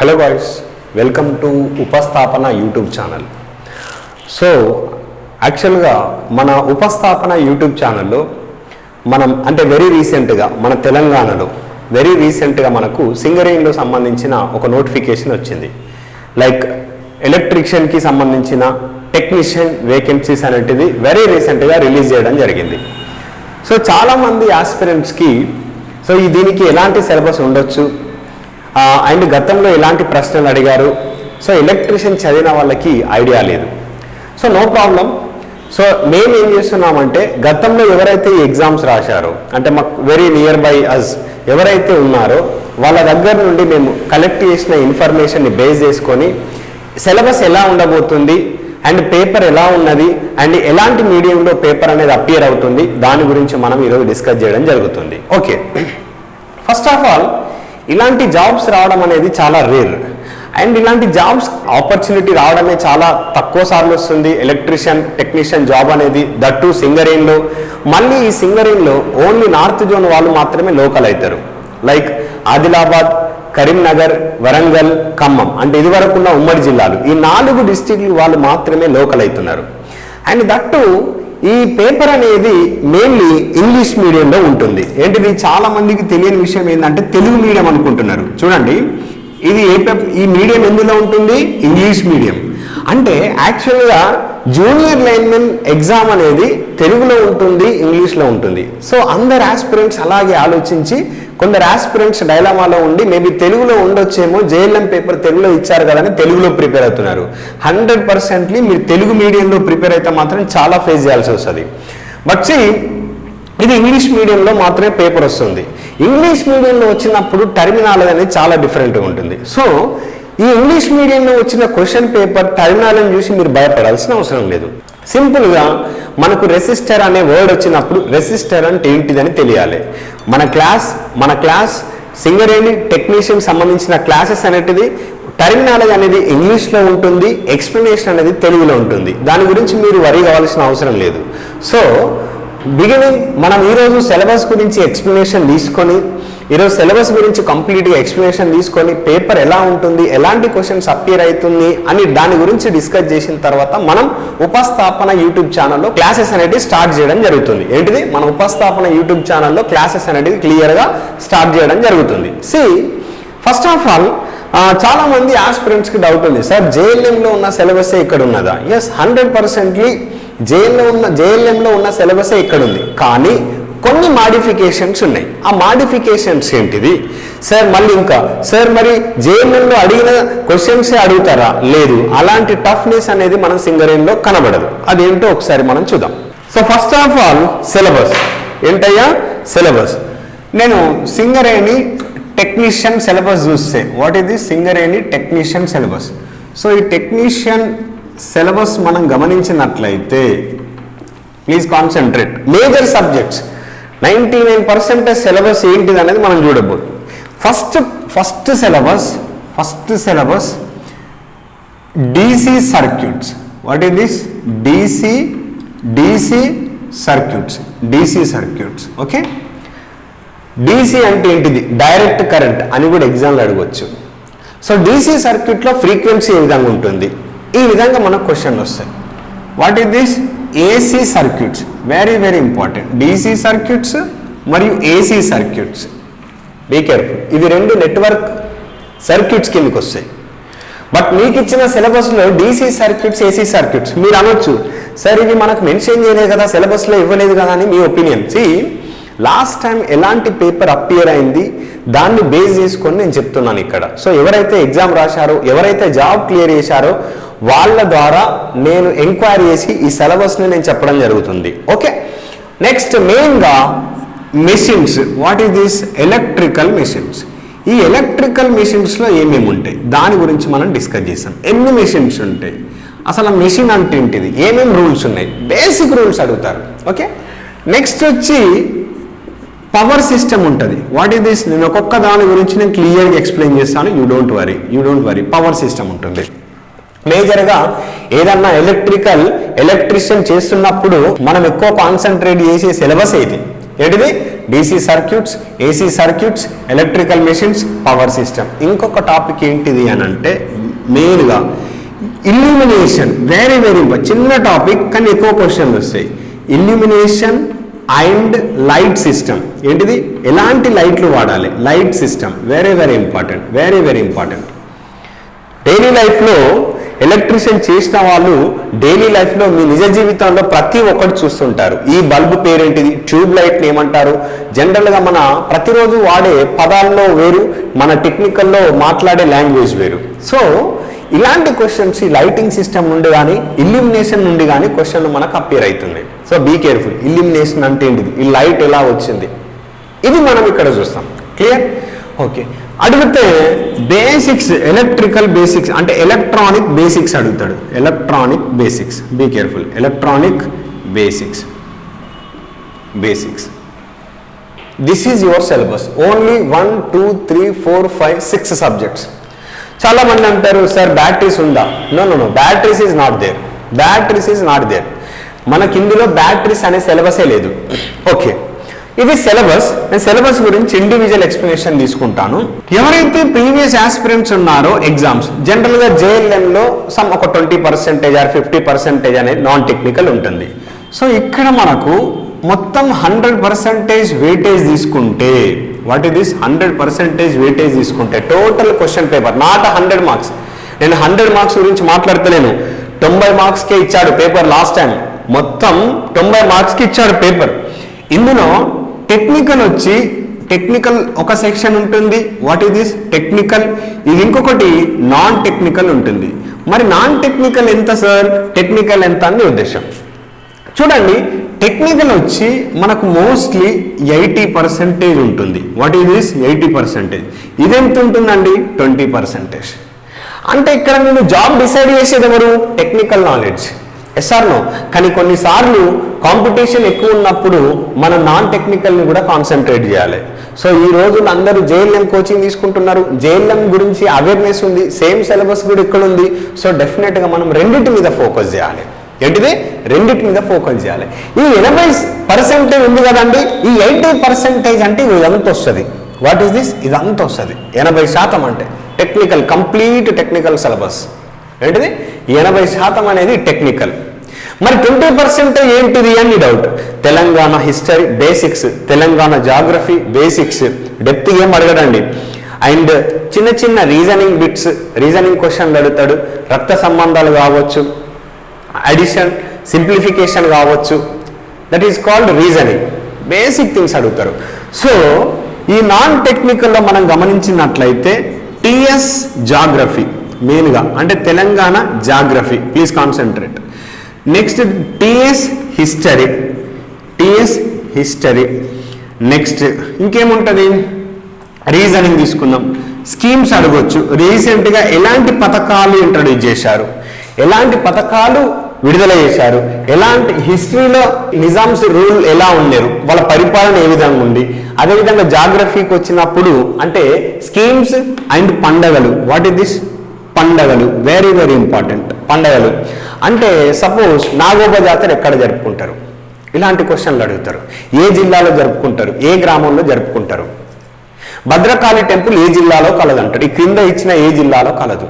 Hello guys, welcome to ఉపస్థాపన YouTube channel. So యాక్చువల్గా మన ఉపస్థాపన YouTube ఛానల్లో మనం వెరీ రీసెంట్గా మన తెలంగాణలో వెరీ రీసెంట్గా మనకు సింగరేణిలో సంబంధించిన ఒక నోటిఫికేషన్ వచ్చింది. లైక్ ఎలక్ట్రీషియన్కి సంబంధించిన టెక్నీషియన్ వేకెన్సీస్ అనేటిది వెరీ రీసెంట్గా రిలీజ్ చేయడం జరిగింది. సో చాలామంది ఆస్పిరెంట్స్కి దీనికి ఎలాంటి సిలబస్ ఉండొచ్చు అండ్ గతంలో ఎలాంటి ప్రశ్నలు అడిగారు, సో ఎలక్ట్రీషియన్ చదివిన వాళ్ళకి ఐడియా లేదు. So no problem. సో మేము ఏం చేస్తున్నామంటే గతంలో ఎవరైతే ఈ ఎగ్జామ్స్ రాశారో మాకు వెరీ నియర్ బై అస్ ఎవరైతే ఉన్నారో వాళ్ళ దగ్గర నుండి మేము కలెక్ట్ చేసిన ఇన్ఫర్మేషన్ని బేస్ చేసుకొని సిలబస్ ఎలా ఉండబోతుంది అండ్ పేపర్ ఎలా ఉన్నది అండ్ ఎలాంటి మీడియంలో పేపర్ అనేది అపియర్ అవుతుంది దాని గురించి మనం ఈరోజు డిస్కస్ చేయడం జరుగుతుంది. ఓకే, ఫస్ట్ ఆఫ్ ఆల్ ఇలాంటి జాబ్స్ రావడం అనేది చాలా రేర్ అండ్ ఇలాంటి జాబ్స్ ఆపర్చునిటీ రావడమే చాలా తక్కువ సార్లు వస్తుంది. ఎలక్ట్రీషియన్ టెక్నీషియన్ జాబ్ అనేది దట్టు సింగరేణిలో. మళ్ళీ ఈ సింగరేణిలో ఓన్లీ నార్త్ జోన్ వాళ్ళు మాత్రమే లోకల్ అవుతారు. లైక్ ఆదిలాబాద్, కరీంనగర్, వరంగల్, ఖమ్మం ఇదివరకు ఉన్న ఉమ్మడి జిల్లాలు, ఈ 4 డిస్ట్రిక్ట్లు వాళ్ళు మాత్రమే లోకల్ అవుతున్నారు. అండ్ దట్టు ఈ పేపర్ అనేది మెయిన్లీ ఇంగ్లీష్ మీడియంలో ఉంటుంది. ఏంటిది చాలా మందికి తెలియని విషయం ఏంటంటే తెలుగు మీడియం అనుకుంటున్నారు. చూడండి, ఇది ఈ మీడియం ఎందులో ఉంటుంది? English medium. అంటే యాక్చువల్గా జూనియర్ లైన్మెన్ ఎగ్జామ్ అనేది తెలుగులో ఉంటుంది, ఇంగ్లీష్లో ఉంటుంది. సో అందరు ఆస్పిరెంట్స్ అలాగే ఆలోచించి కొందరు ఆస్పిరెంట్స్ డైలమాలో ఉండి మేబీ తెలుగులో ఉండొచ్చేమో, జేఎల్ఎం పేపర్ తెలుగులో ఇచ్చారు కదా అని తెలుగులో ప్రిపేర్ అవుతున్నారు. 100% మీరు తెలుగు మీడియంలో ప్రిపేర్ అయితే మాత్రం చాలా ఫేస్ చేయాల్సి వస్తుంది. బట్ ఇది ఇంగ్లీష్ మీడియంలో మాత్రమే పేపర్ వస్తుంది. ఇంగ్లీష్ మీడియంలో వచ్చినప్పుడు టర్మినాలజీ అనేది చాలా డిఫరెంట్గా ఉంటుంది. సో ఈ ఇంగ్లీష్ మీడియంలో వచ్చిన క్వశ్చన్ పేపర్ టర్మినాలజీని చూసి మీరు భయపడాల్సిన అవసరం లేదు. సింపుల్గా మనకు రెసిస్టర్ అనే వర్డ్ వచ్చినప్పుడు రెసిస్టర్ అంటే ఏంటిదని తెలియాలి. మన క్లాస్ సింగరేణి టెక్నీషియన్ సంబంధించిన క్లాసెస్ అనేటిది టర్మినాలజీ అనేది ఇంగ్లీష్లో ఉంటుంది, ఎక్స్ప్లెనేషన్ అనేది తెలుగులో ఉంటుంది. దాని గురించి మీరు వరీ కావాల్సిన అవసరం లేదు. సో బిగినింగ్ మనం ఈరోజు సిలబస్ గురించి ఎక్స్ప్లెనేషన్ తీసుకొని ఈరోజు సిలబస్ గురించి కంప్లీట్గా ఎక్స్ప్లెనేషన్ తీసుకొని పేపర్ ఎలా ఉంటుంది, ఎలాంటి క్వశ్చన్స్ అపియర్ అవుతుంది అని దాని గురించి డిస్కస్ చేసిన తర్వాత మనం ఉపస్థాపన యూట్యూబ్ ఛానల్లో క్లాసెస్ అనేది స్టార్ట్ చేయడం జరుగుతుంది. ఏంటిది? మన ఉపస్థాపన యూట్యూబ్ ఛానల్లో క్లాసెస్ అనేది క్లియర్గా స్టార్ట్ చేయడం జరుగుతుంది. ఫస్ట్ ఆఫ్ ఆల్ చాలా మంది ఆస్పిరెంట్స్కి డౌట్ ఉంది, సార్ జేఎల్ఎంలో ఉన్న సిలబసే ఇక్కడ ఉన్నదా? ఎస్, 100% జేఎల్ఎంలో ఉన్న సిలబసే ఇక్కడ ఉంది. కానీ కొన్ని మాడిఫికేషన్స్ ఉన్నాయి. ఆ మాడిఫికేషన్స్ ఏంటిది సార్? మళ్ళీ ఇంకా సార్ మరి జేఎల్ఎంలో అడిగిన క్వశ్చన్సే అడుగుతారా? లేదు, అలాంటి టఫ్నెస్ అనేది మన సింగరేణిలో కనబడదు. అదేంటో ఒకసారి మనం చూద్దాం. So first of all syllabus ఏంటయ్యా? సిలబస్ నేను సింగరేణి టెక్నీషియన్ సిలబస్ చూస్తే వాట్ ఇది సింగరేణి టెక్నీషియన్ సిలబస్. సో ఈ టెక్నీషియన్ సిలబస్ మనం గమనించినట్లయితే please concentrate. Major subjects 99% syllabus ఏంటిది అనేది మనం చూడబోదు. First syllabus DC circuits. What is this? DC circuits. Okay, DC అంటే ఏంటిది? డైరెక్ట్ కరెంట్ అని కూడా ఎగ్జామ్లో అడగవచ్చు. సో DC సర్క్యూట్లో ఫ్రీక్వెన్సీ ఏ విధంగా ఉంటుంది, ఈ విధంగా మనకు క్వశ్చన్లు వస్తాయి. What is this? AC circuits. Very very important. DC circuits మరియు AC సర్క్యూట్స్. బీ కేర్ఫుల్, ఇవి 2 నెట్వర్క్ సర్క్యూట్స్ కిందకి వస్తాయి. బట్ మీకు ఇచ్చిన సిలబస్లో DC సర్క్యూట్స్, AC సర్క్యూట్స్ మీరు అనొచ్చు, సార్ ఇవి మనకు మెన్షన్ చేయలేదు కదా, సిలబస్లో ఇవ్వలేదు కదా అని మీ ఒపీనియన్. లాస్ట్ టైం ఎలాంటి పేపర్ అపియర్ అయింది దాన్ని బేస్ చేసుకొని నేను చెప్తున్నాను ఇక్కడ. సో ఎవరైతే ఎగ్జామ్ రాశారో, ఎవరైతే జాబ్ క్లియర్ చేశారో వాళ్ళ ద్వారా నేను ఎంక్వైరీ చేసి ఈ సిలబస్ని నేను చెప్పడం జరుగుతుంది. ఓకే, నెక్స్ట్ మెయిన్గా machines. What is this? Electrical machines. ఈ ఎలక్ట్రికల్ మెషిన్స్లో ఏమేమి ఉంటాయి దాని గురించి మనం డిస్కస్ చేస్తాం. ఎన్ని మెషిన్స్ ఉంటాయి, అసలు మెషిన్ అంటే ఏంటిది, ఏమేమి రూల్స్ ఉన్నాయి, బేసిక్ రూల్స్ అడుగుతారు. ఓకే, నెక్స్ట్ వచ్చి పవర్ సిస్టమ్ ఉంటుంది. What is this? నేను ఒక్కొక్క దాని గురించి నేను క్లియర్గా ఎక్స్ప్లెయిన్ చేస్తాను. You don't worry. Power system ఉంటుంది. మేజర్గా ఏదన్నా ఎలక్ట్రీషియన్ చేస్తున్నప్పుడు మనం ఎక్కువ కాన్సన్ట్రేట్ చేసే సిలబస్ ఏది? ఏంటిది? DC circuits, AC circuits, electrical machines, power system. ఇంకొక టాపిక్ ఏంటిది అని అంటే మెయిన్గా ఇల్యూమినేషన్. Very very important. చిన్న టాపిక్ కానీ ఎక్కువ క్వశ్చన్లు వస్తాయి. Illumination and light system. ఏంటిది? ఎలాంటి లైట్లు వాడాలి? Light system very very important, very very important. Daily లైఫ్లో ఎలక్ట్రీషియన్ చేసిన వాళ్ళు డైలీ లైఫ్లో మీ నిజ జీవితంలో ప్రతి ఒక్కటి చూస్తుంటారు. ఈ బల్బు పేరేంటిది? ట్యూబ్ లైట్ని ఏమంటారు? జనరల్గా మన ప్రతిరోజు వాడే పదాల్లో వేరు, మన టెక్నికల్లో మాట్లాడే లాంగ్వేజ్ వేరు. సో ఇలాంటి క్వశ్చన్స్ ఈ లైటింగ్ సిస్టమ్ నుండి కానీ ఇల్యూమినేషన్ నుండి కానీ క్వశ్చన్లు మనకు అపియర్ అవుతున్నాయి. So be careful. ఇల్యూమినేషన్ అంటే ఏంటిది? ఈ లైట్ ఎలా వచ్చింది? ఇది మనం ఇక్కడ చూస్తాం. క్లియర్? ఓకే. అడిగితే బేసిక్స్, ఎలక్ట్రికల్ బేసిక్స్ అంటే ఎలక్ట్రానిక్ బేసిక్స్ అడుగుతాడు. Electronic basics. Be careful. Electronic basics. This is your syllabus. Only 1, 2, 3, 4, 5, 6 subjects. చాలా మంది అంటారు సార్ బ్యాటరీస్ ఉందా? No, batteries is not there. మనకి ఇందులో బ్యాటరీస్ అనే సిలబసే లేదు. ఓకే, ఇది సిలబస్. నేను సిలబస్ గురించి ఇండివిజువల్ ఎక్స్ప్లెనేషన్ తీసుకుంటాను. ఎవరైతే ప్రీవియస్ ఆస్పిరెంట్స్ ఉన్నారో ఎగ్జామ్స్ జనరల్గా JLMలో సమ్ ఒక 20% ఆర్ 50% అనేది నాన్ టెక్నికల్ ఉంటుంది. సో ఇక్కడ మనకు మొత్తం 100% వెయిటేజ్ తీసుకుంటే, వాట్ ఇస్ దిస్? 100% వెయిటేజ్ తీసుకుంటే total question paper not 100 marks. నేను 100 మార్క్స్ గురించి మాట్లాడతలేను. 90 మార్క్స్కే ఇచ్చాడు పేపర్ లాస్ట్ టైం. మొత్తం 90 మార్క్స్కి ఇచ్చాడు పేపర్. ఇందులో టెక్నికల్ వచ్చి టెక్నికల్ ఒక సెక్షన్ ఉంటుంది. What is this? టెక్నికల్. ఇది ఇంకొకటి నాన్ టెక్నికల్ ఉంటుంది. మరి నాన్ టెక్నికల్ ఎంత సార్, టెక్నికల్ ఎంత అని ఉద్దేశం. చూడండి, టెక్నికల్ వచ్చి మనకు మోస్ట్లీ 80% ఉంటుంది. What is this? 80%. ఇదెంత ఉంటుందండి? 20%. అంటే ఇక్కడ నేను జాబ్ డిసైడ్ చేసేది ఎవరు? Technical knowledge. Yes or no. కానీ కొన్నిసార్లు కాంపిటీషన్ ఎక్కువ ఉన్నప్పుడు మనం నాన్ టెక్నికల్ని కూడా కాన్సన్ట్రేట్ చేయాలి. సో ఈ రోజున అందరూ JLM కోచింగ్ తీసుకుంటున్నారు. JLM గురించి అవేర్నెస్ ఉంది. సేమ్ సిలబస్ కూడా ఇక్కడ ఉంది. సో డెఫినెట్గా మనం రెండింటి మీద ఫోకస్ చేయాలి. ఏంటిది? రెండింటి మీద ఫోకస్ చేయాలి. ఈ 80% ఉంది కదండి, ఈ 80% అంటే ఇదంతా వస్తుంది. What is this? ఇదంతా వస్తుంది. 80% అంటే టెక్నికల్, కంప్లీట్ టెక్నికల్ సిలబస్. ఏంటిది? 80% అనేది టెక్నికల్. మరి 20% ఏంటిది అని doubt. Telangana history basics, Telangana geography basics, depth ఏం అడగడండి. అండ్ చిన్న చిన్న రీజనింగ్ బిట్స్, రీజనింగ్ క్వశ్చన్లు అడుగుతాడు. రక్త సంబంధాలు కావచ్చు, అడిషన్, సింప్లిఫికేషన్ కావచ్చు. That is called reasoning. Basic things అడుగుతారు. సో ఈ నాన్ టెక్నికల్లో మనం గమనించినట్లయితే TS జాగ్రఫీ మెయిన్గా, అంటే Telangana geography. Please concentrate. Next TS history. Next ఇంకేముంటుంది? రీజనింగ్ తీసుకుందాం. స్కీమ్స్ అడగొచ్చు. రీసెంట్గా ఎలాంటి పథకాలు ఇంట్రడ్యూస్ చేశారు, ఎలాంటి పథకాలు విడుదల చేశారు, ఎలాంటి హిస్టరీలో నిజామ్స్ రూల్ ఎలా ఉండేరు, వాళ్ళ పరిపాలన ఏ విధంగా ఉంది. అదేవిధంగా జాగ్రఫీకి వచ్చినప్పుడు అంటే స్కీమ్స్ అండ్ పండగలు. What is this? పండగలు వెరీ వెరీ ఇంపార్టెంట్. పండగలు అంటే సపోజ్ నాగోబ జాతర ఎక్కడ జరుపుకుంటారు? ఇలాంటి క్వశ్చన్లు అడుగుతారు. ఏ జిల్లాలో జరుపుకుంటారు, ఏ గ్రామంలో జరుపుకుంటారు. భద్రకాళి టెంపుల్ ఏ జిల్లాలో కలదంటారు. ఈ క్రింద ఇచ్చిన ఏ జిల్లాలో కలదు.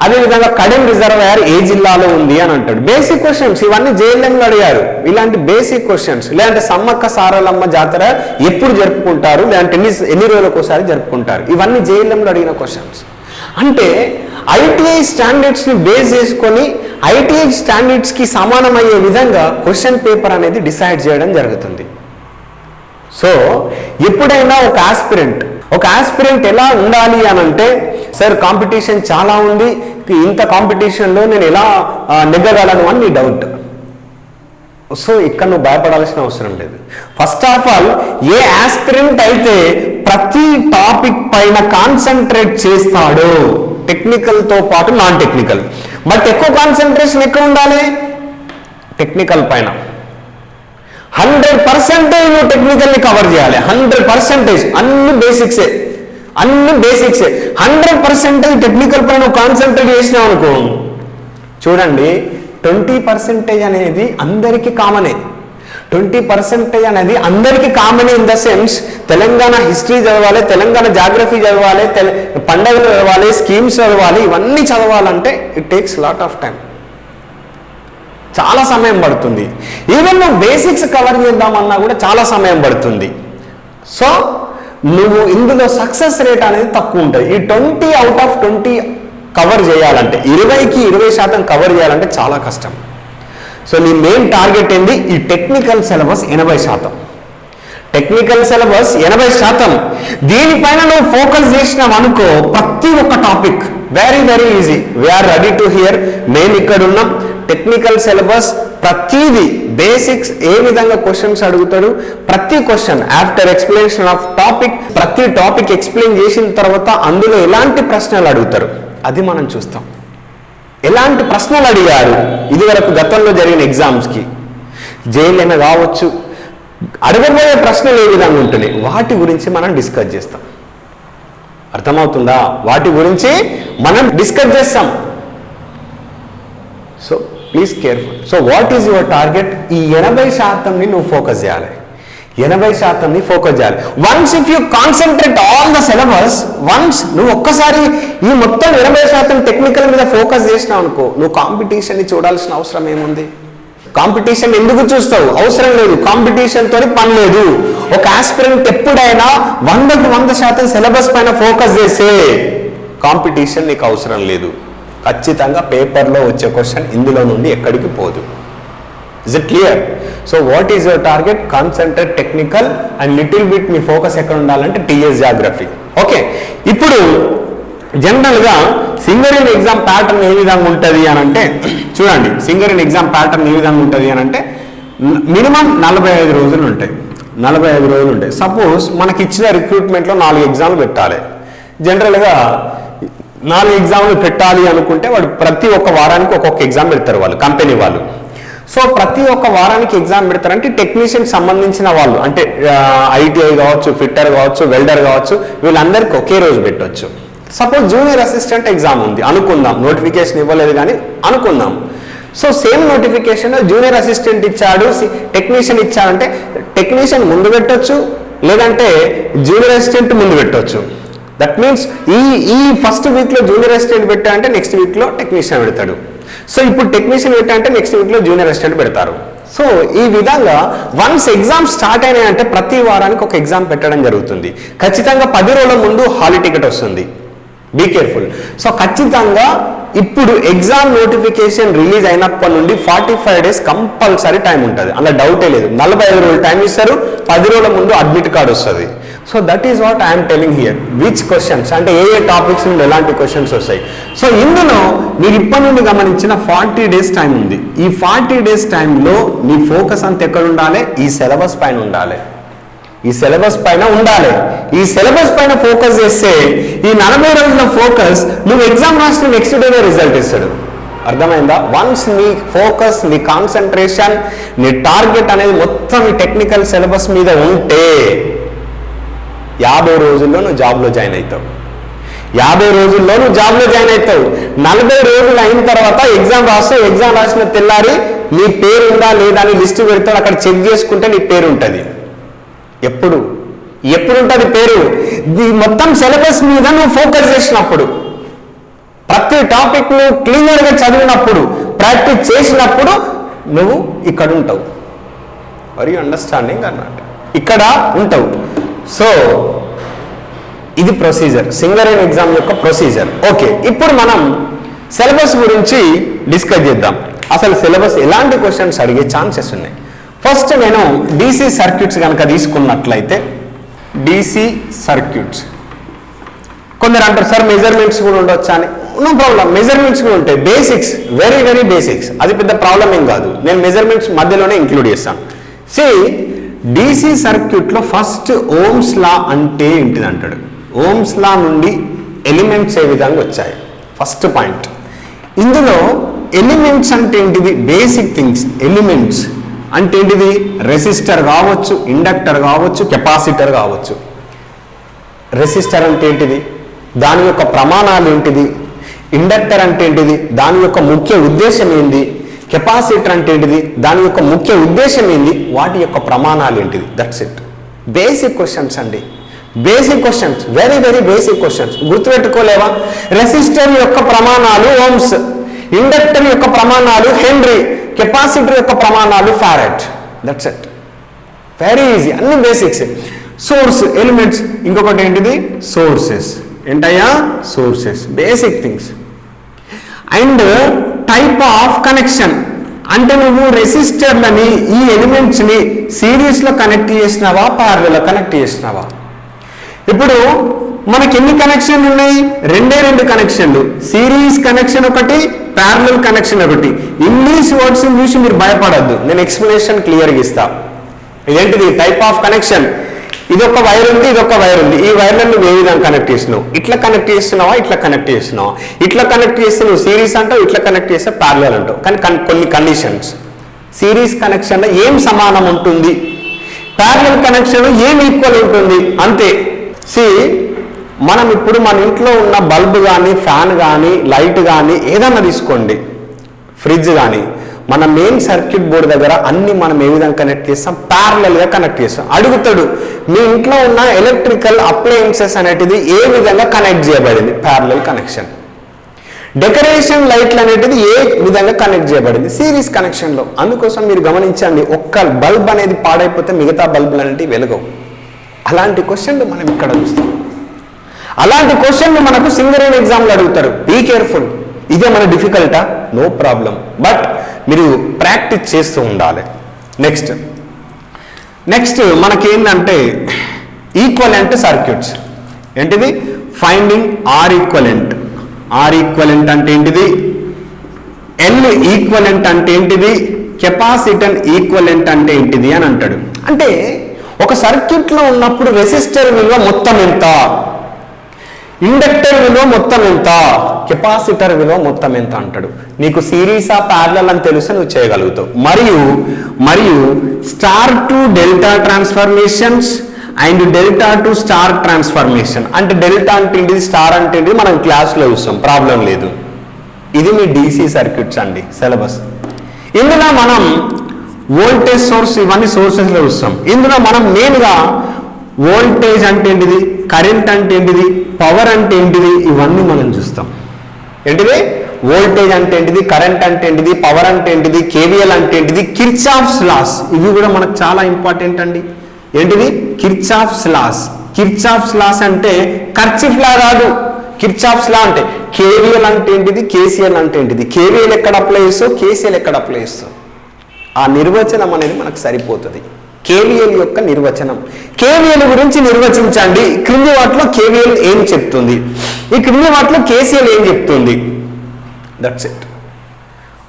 అదేవిధంగా కడెం రిజర్వాయర్ ఏ జిల్లాలో ఉంది అని అంటాడు. బేసిక్ క్వశ్చన్స్ ఇవన్నీ JLMలో అడిగారు. ఇలాంటి బేసిక్ క్వశ్చన్స్. లేదంటే సమ్మక్క సారలమ్మ జాతర ఎప్పుడు జరుపుకుంటారు, లేదంటే ఎన్ని రోజులకు ఒకసారి జరుపుకుంటారు. ఇవన్నీ JLMలో అడిగిన క్వశ్చన్స్. అంటే ITI స్టాండర్డ్స్ని బేస్ చేసుకొని ITI స్టాండర్డ్స్కి సమానమయ్యే విధంగా క్వశ్చన్ పేపర్ అనేది డిసైడ్ చేయడం జరుగుతుంది. సో ఎప్పుడైనా ఒక ఆస్పిరెంట్ ఎలా ఉండాలి అని అంటే, సార్ కాంపిటీషన్ చాలా ఉంది, ఇంత కాంపిటీషన్లో నేను ఎలా నెగ్గగలను అని నీ డౌట్. సో ఇక్కడ నువ్వు భయపడాల్సిన అవసరం లేదు. First of all A aspirant అయితే ప్రతి టాపిక్ పైన కాన్సన్ట్రేట్ చేస్తాడో, టెక్నికల్తో పాటు నాన్ టెక్నికల్, బట్ ఎక్కువ కాన్సన్ట్రేషన్ ఎక్కడ ఉండాలి? టెక్నికల్ పైన. 100% నువ్వు టెక్నికల్ని కవర్ చేయాలి. 100% అన్ని బేసిక్సే. 100% టెక్నికల్ పైన నువ్వు కాన్సన్ట్రేట్ చేసినావు అనుకో, చూడండి 20% అనేది అందరికీ కామనే. 20% అనేది అందరికీ common in the sense Telangana history చదవాలి, తెలంగాణ జాగ్రఫీ చదవాలి, పండుగలు చదవాలి, స్కీమ్స్ చదవాలి, ఇవన్నీ చదవాలంటే it takes lot of time, చాలా సమయం పడుతుంది. ఈవెన్ నువ్వు బేసిక్స్ కవర్ చేద్దామన్నా కూడా చాలా సమయం పడుతుంది. సో నువ్వు ఇందులో సక్సెస్ రేట్ అనేది తక్కువ ఉంటుంది. ఈ 20 అవుట్ ఆఫ్ 20 కవర్ చేయాలంటే 20కి 20% కవర్ చేయాలంటే చాలా కష్టం. సో నీ మెయిన్ టార్గెట్ ఏంది? ఈ టెక్నికల్ సిలబస్ 80%. Technical syllabus 80%. దీనిపైన నువ్వు ఫోకస్ చేసినావు అనుకో, ప్రతి ఒక్క topic very very easy. We are ready to hear. మేము ఇక్కడ ఉన్నాం. టెక్నికల్ సిలబస్ ప్రతిదీ బేసిక్స్ ఏ విధంగా క్వశ్చన్స్ అడుగుతాడు, ప్రతి question after explanation of topic, ప్రతి టాపిక్ ఎక్స్ప్లెయిన్ చేసిన తర్వాత అందులో ఎలాంటి ప్రశ్నలు అడుగుతారు అది మనం చూస్తాం. ఎలాంటి ప్రశ్నలు అడిగారు ఇది వరకు గతంలో జరిగిన ఎగ్జామ్స్కి, జైలైనా కావచ్చు, అడగబోయే ప్రశ్నలు ఏ విధంగా ఉంటున్నాయి వాటి గురించి మనం డిస్కస్ చేస్తాం. అర్థమవుతుందా? వాటి గురించి మనం డిస్కస్ చేస్తాం. So please careful. So what is your target? ఈ 80%ని నువ్వు ఫోకస్ చేయాలి. 80%ని ఫోకస్ చేయాలి. Once if you concentrate all the syllabus, once నువ్వు ఒక్కసారి ఈ మొత్తం 80% టెక్నికల్ మీద ఫోకస్ చేసినావు అనుకో, నువ్వు కాంపిటీషన్ని చూడాల్సిన అవసరం ఏముంది? కాంపిటీషన్ ఎందుకు చూస్తావు? అవసరం లేదు. కాంపిటీషన్తో పని లేదు. ఒక ఆస్పిరెంట్ ఎప్పుడైనా 100కి 100% సిలబస్ పైన ఫోకస్ చేసే కాంపిటీషన్ నీకు అవసరం లేదు. ఖచ్చితంగా పేపర్లో వచ్చే క్వశ్చన్ ఇందులో నుండి ఎక్కడికి పోదు. Is it clear? So what is your target? Concentrate technical and little bit me focus ఎక్కడ ఉండాలంటే టీఎస్ జాగ్రఫీ. ఓకే, ఇప్పుడు జనరల్గా సింగరేణి ఎగ్జామ్ ప్యాటర్న్ ఏ విధంగా ఉంటుంది అని అంటే, చూడండి సింగరేణి ఎగ్జామ్ ప్యాటర్న్ ఏ విధంగా ఉంటుంది అని అంటే, మినిమం 45 రోజులు ఉంటాయి. 45 రోజులు ఉంటాయి. సపోజ్ మనకి ఇచ్చిన రిక్రూట్మెంట్లో 4 ఎగ్జామ్లు పెట్టాలి. జనరల్గా 4 ఎగ్జామ్లు పెట్టాలి అనుకుంటే వాడు ప్రతి ఒక్క వారానికి ఒక్కొక్క ఎగ్జామ్ పెడతారు వాళ్ళు, కంపెనీ వాళ్ళు. సో ప్రతి ఒక్క వారానికి ఎగ్జామ్ పెడతారంటే టెక్నీషియన్ సంబంధించిన వాళ్ళు, అంటే ఐటీఐ కావచ్చు, ఫిట్టర్ కావచ్చు, వెల్డర్ కావచ్చు, వీళ్ళందరికీ ఒకే రోజు పెట్టవచ్చు. సపోజ్ జూనియర్ అసిస్టెంట్ ఎగ్జామ్ ఉంది అనుకుందాం, నోటిఫికేషన్ ఇవ్వలేదు కానీ అనుకుందాం. So same notification junior assistant ఇచ్చాడు, టెక్నీషియన్ ఇచ్చాడంటే టెక్నీషియన్ ముందు పెట్టవచ్చు, లేదంటే జూనియర్ అసిస్టెంట్ ముందు పెట్టవచ్చు. దట్ మీన్స్ ఈ ఫస్ట్ వీక్లో జూనియర్ అసిస్టెంట్ పెట్టాడంటే నెక్స్ట్ వీక్లో టెక్నీషియన్ పెడతాడు. సో ఇప్పుడు టెక్నీషియన్ పెట్టాలంటే నెక్స్ట్ వీక్లో జూనియర్ అసిస్టెంట్ పెడతారు. సో ఈ విధంగా వన్స్ ఎగ్జామ్ స్టార్ట్ అయినాయంటే ప్రతి వారానికి ఒక ఎగ్జామ్ పెట్టడం జరుగుతుంది. ఖచ్చితంగా 10 రోజుల ముందు హాల్ టికెట్ వస్తుంది. Be careful. సో ఖచ్చితంగా ఇప్పుడు ఎగ్జామ్ నోటిఫికేషన్ రిలీజ్ అయినప్పటి నుండి 45 days కంపల్సరీ టైం ఉంటుంది, అలా డౌటే లేదు. 45 రోజులు టైం ఇస్తారు. 10 రోజుల ముందు అడ్మిట్ కార్డ్ వస్తుంది. So that is what I'm telling here. Which questions అంటే ఏ టాపిక్స్ నుండి ఎలాంటి క్వశ్చన్స్ వస్తాయి. సో ఇందులో మీరు ఇప్పటి నుండి గమనించిన 40 days టైం ఉంది. ఈ 40 days టైంలో నీ ఫోకస్ అంతా ఎక్కడ ఉండాలి? ఈ సిలబస్ పైన ఉండాలి. ఈ సిలబస్ పైన ఉండాలి. ఈ సిలబస్ పైన ఫోకస్ చేస్తే ఈ 40 రోజుల ఫోకస్ నువ్వు ఎగ్జామ్ రాసిన నెక్స్ట్ డేనే రిజల్ట్ ఇస్తాడు. అర్థమైందా? వన్స్ నీ ఫోకస్, నీ కాన్సన్ట్రేషన్, నీ టార్గెట్ అనేది మొత్తం ఈ టెక్నికల్ సిలబస్ మీద ఉంటే 50 రోజుల్లో నువ్వు జాబ్లో జాయిన్ అవుతావు. 50 రోజుల్లో నువ్వు జాబ్లో జాయిన్ అవుతావు. 40 రోజులు అయిన తర్వాత ఎగ్జామ్ రాస్తావు. ఎగ్జామ్ రాసిన తెల్లారి నీ పేరు ఉందా లేదా అని లిస్టు పెడతాడు. అక్కడ చెక్ చేసుకుంటే నీ పేరు ఉంటుంది. ఎప్పుడు ఉంటుంది పేరు? ఈ మొత్తం సిలబస్ మీద నువ్వు ఫోకస్ చేసినప్పుడు, ప్రతి టాపిక్ నువ్వు క్లియర్గా చదివినప్పుడు, ప్రాక్టీస్ చేసినప్పుడు నువ్వు ఇక్కడ ఉంటావు. ఆర్ యు అండర్స్టాండింగ్ అన్నమాట? ఇక్కడ ఉంటావు. సో ఇది ప్రొసీజర్, సింగరేణి ఎగ్జామ్ యొక్క ప్రొసీజర్. ఓకే, ఇప్పుడు మనం సిలబస్ గురించి డిస్కస్ చేద్దాం. అసలు సిలబస్ ఎలాంటి క్వశ్చన్స్ అడిగే ఛాన్సెస్ ఉన్నాయి. ఫస్ట్ నేను డీసీ సర్క్యూట్స్ కనుక తీసుకున్నట్లయితే, డీసీ సర్క్యూట్స్ కొందరు అంటారు సార్ మెజర్మెంట్స్ కూడా ఉండొచ్చా అని. నో ప్రాబ్లం, మెజర్మెంట్స్ కూడా ఉంటాయి. బేసిక్స్, వెరీ వెరీ బేసిక్స్, అది పెద్ద ప్రాబ్లం ఏం కాదు. నేను మెజర్మెంట్స్ మధ్యలోనే ఇంక్లూడ్ చేస్తాను. సి డీసీ సర్క్యూట్లో ఫస్ట్ ఓమ్స్ లా అంటే ఏంటిది అంటాడు. ఓమ్స్ లా నుండి ఎలిమెంట్స్ ఏ విధంగా వచ్చాయి ఫస్ట్ పాయింట్. ఇందులో ఎలిమెంట్స్ అంటే ఏంటిది? Basic things. ఎలిమెంట్స్ అంటే ఏంటిది? రెసిస్టర్ కావచ్చు, ఇండక్టర్ కావచ్చు, కెపాసిటర్ కావచ్చు. రెసిస్టర్ అంటే ఏంటిది? దాని యొక్క ప్రమాణాలు ఏంటిది? ఇండక్టర్ అంటే ఏంటిది, దాని యొక్క ముఖ్య ఉద్దేశం ఏంది, కెపాసిటర్ అంటే ఏంటిది, దాని యొక్క ముఖ్య ఉద్దేశం ఏంది, వాటి యొక్క ప్రమాణాలు ఏంటిది. That's it. బేసిక్ క్వశ్చన్స్ అండి, basic questions, very very basic questions. గుర్తుపెట్టుకోలేవా? రెసిస్టర్ యొక్క ప్రమాణాలు ఓమ్స్, ఇండక్టర్ యొక్క ప్రమాణాలు హెన్రీ, కెపాసిటర్ యొక్క ప్రమాణాలు farad. That's it, very easy, అన్ని బేసిక్స్. సోర్స్ ఎలిమెంట్స్, ఇంకొకటి ఏంటిది సోర్సెస్. ఏంటయ్యా? Sources, basic things. And type of connection అంటే నువ్వు రెసిస్టర్లని ఈ ఎలిమెంట్స్ని సిరీస్లో కనెక్ట్ చేసినావా, ప్యారలల్ కనెక్ట్ చేసినావా? ఇప్పుడు మనకి ఎన్ని కనెక్షన్లు ఉన్నాయి? రెండు కనెక్షన్లు, సిరీస్ కనెక్షన్ ఒకటి, ప్యారలల్ కనెక్షన్ ఒకటి. ఇంగ్లీష్ వర్డ్స్ చూసి మీరు భయపడద్దు, నేను ఎక్స్ప్లెనేషన్ క్లియర్గా ఇస్తా. ఇదేంటిది? Type of connection. ఇది ఒక వైర్ ఉంది, ఇది ఒక వైర్ ఉంది. ఈ వైర్లను నువ్వు ఏ విధంగా కనెక్ట్ చేసినావు? ఇట్లా కనెక్ట్ చేస్తున్నావా, ఇట్లా కనెక్ట్ చేస్తున్నావా? ఇట్లా కనెక్ట్ చేస్తే నువ్వు సిరీస్ అంటావు, ఇట్లా కనెక్ట్ చేస్తే ప్యారలల్ అంటావు. కానీ కొన్ని కండిషన్స్, సిరీస్ కనెక్షన్లో ఏం సమానం ఉంటుంది, ప్యారలల్ కనెక్షన్లో ఏం ఈక్వల్ ఉంటుంది, అంతే. మనం ఇప్పుడు మన ఇంట్లో ఉన్న బల్బ్ కానీ, ఫ్యాన్ కానీ, లైట్ కానీ ఏదన్నా తీసుకోండి, ఫ్రిడ్జ్ కానీ, మన మెయిన్ సర్క్యూట్ బోర్డు దగ్గర అన్ని మనం ఏ విధంగా కనెక్ట్ చేస్తాం? ప్యారలల్గా కనెక్ట్ చేస్తాం. అడుగుతాడు, మీ ఇంట్లో ఉన్న ఎలక్ట్రికల్ అప్లయన్సెస్ అనేటిది ఏ విధంగా కనెక్ట్ చేయబడింది? Parallel connection. డెకరేషన్ లైట్లు అనేటిది ఏ విధంగా కనెక్ట్ చేయబడింది? సిరీస్ కనెక్షన్లో. అందుకోసం మీరు గమనించండి, ఒక్క బల్బ్ అనేది పాడైపోతే మిగతా బల్బులు అనేటివి వెలగవు. అలాంటి క్వశ్చన్లు మనం ఇక్కడ చూస్తాం. అలాంటి క్వశ్చన్లు మనకు సింగరేణి ఎగ్జామ్లో అడుగుతారు. Be careful. ఇదే మన డిఫికల్టా? నో ప్రాబ్లం, బట్ మీరు ప్రాక్టీస్ చేస్తూ ఉండాలి. నెక్స్ట్ మనకేంటంటే ఈక్వలెంట్ సర్క్యూట్స్. ఏంటిది? Finding R equivalent. R equivalent అంటే ఏంటిది? ఎల్ ఈక్వలెంట్ అంటే ఏంటిది? కెపాసిటర్ ఈక్వలెంట్ అంటే ఏంటిది అని అంటాడు. అంటే ఒక సర్క్యూట్లో ఉన్నప్పుడు రెసిస్టర్ విలువ మొత్తం ఎంత, ఇండక్టర్ విలువ మొత్తం ఎంత, కెపాసిటర్ విలువ మొత్తం ఎంత అంటాడు. నీకు సిరీసా ప్యారలల్ అని తెలిస్తే నువ్వు చేయగలుగుతావు. మరియు star to delta transformations and delta to star transformation. అంటే డెల్టా అంటే ఏంటిది, స్టార్ అంటే ఏంటిది మనం క్లాస్లో చూస్తాం, ప్రాబ్లం లేదు. ఇది మీ డీసీ సర్క్యూట్స్ అండి, సిలబస్. ఇందులో మనం వోల్టేజ్ సోర్స్, ఇవన్నీ సోర్సెస్లో చూస్తాం. ఇందులో మనం మెయిన్గా వోల్టేజ్ అంటే ఏంటిది, కరెంట్ అంటే ఏంటిది, పవర్ అంటే ఏంటిది, ఇవన్నీ మనం చూస్తాం. ఏంటిది? వోల్టేజ్ అంటే ఏంటిది, కరెంట్ అంటే ఏంటిది, పవర్ అంటే ఏంటిది, కేవీఎల్ అంటే ఏంటిది, కిర్చాఫ్స్ లాస్, ఇవి కూడా మనకు చాలా ఇంపార్టెంట్ అండి. ఏంటిది? Kirchhoff's laws. కిర్చాఫ్స్ లాస్ అంటే కర్చిఫ్ లా కాదు, కిర్చాఫ్స్ లా అంటే కేవీఎల్ అంటే ఏంటిది, కేసీఎల్ అంటే ఏంటిది, కేవీఎల్ ఎక్కడ అప్లై చేస్తావు, కేసీఎల్ ఎక్కడ అప్లై చేస్తావు, ఆ నిర్వచనం అనేది మనకు సరిపోతుంది. కేవీఎల్ యొక్క నిర్వచనం, కేవీఎల్ గురించి నిర్వచించండి. క్రింది వాటిలో కేవీఎల్ ఏం చెప్తుంది, ఈ క్రింది వాటిలో కేసీఎల్ ఏం చెప్తుంది. That's it.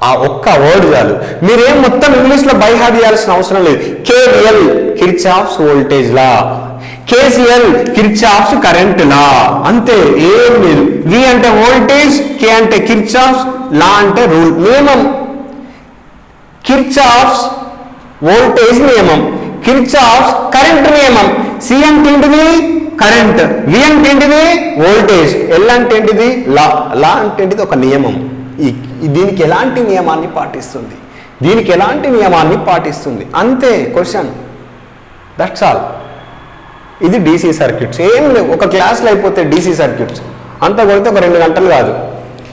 ఆ ఒక్క వర్డ్ చాలు. మీరేం మొత్తం ఇంగ్లీష్లో బై హార్ట్ చేయాల్సిన అవసరం లేదు. KVL Kirchhoff's voltage law, KCL Kirchhoff's current law, అంతే, ఏం లేదు. వి అంటే వోల్టేజ్, కే అంటే కిర్చాఫ్స్, లా అంటే రూల్, నియమం. కిర్చాఫ్స్ వోల్టేజ్ నియమం, కిర్చాఫ్స్ కరెంట్ నియమం. సి అంటే ఏంటిది? కరెంట్. వి అంటే ఏంటిది? వోల్టేజ్. ఎల్ అంటే ఏంటిది? లా. లా అంటే ఏంటిది? ఒక నియమం. దీనికి ఎలాంటి నియమాన్ని పాటిస్తుంది, దీనికి ఎలాంటి నియమాన్ని పాటిస్తుంది, అంతే క్వశ్చన్. That's all. ఇది డీసీ సర్క్యూట్స్. ఏం లేవు, ఒక క్లాస్లో అయిపోతే డీసీ సర్క్యూట్స్. అంతా కొడితే ఒక 2 గంటలు కాదు,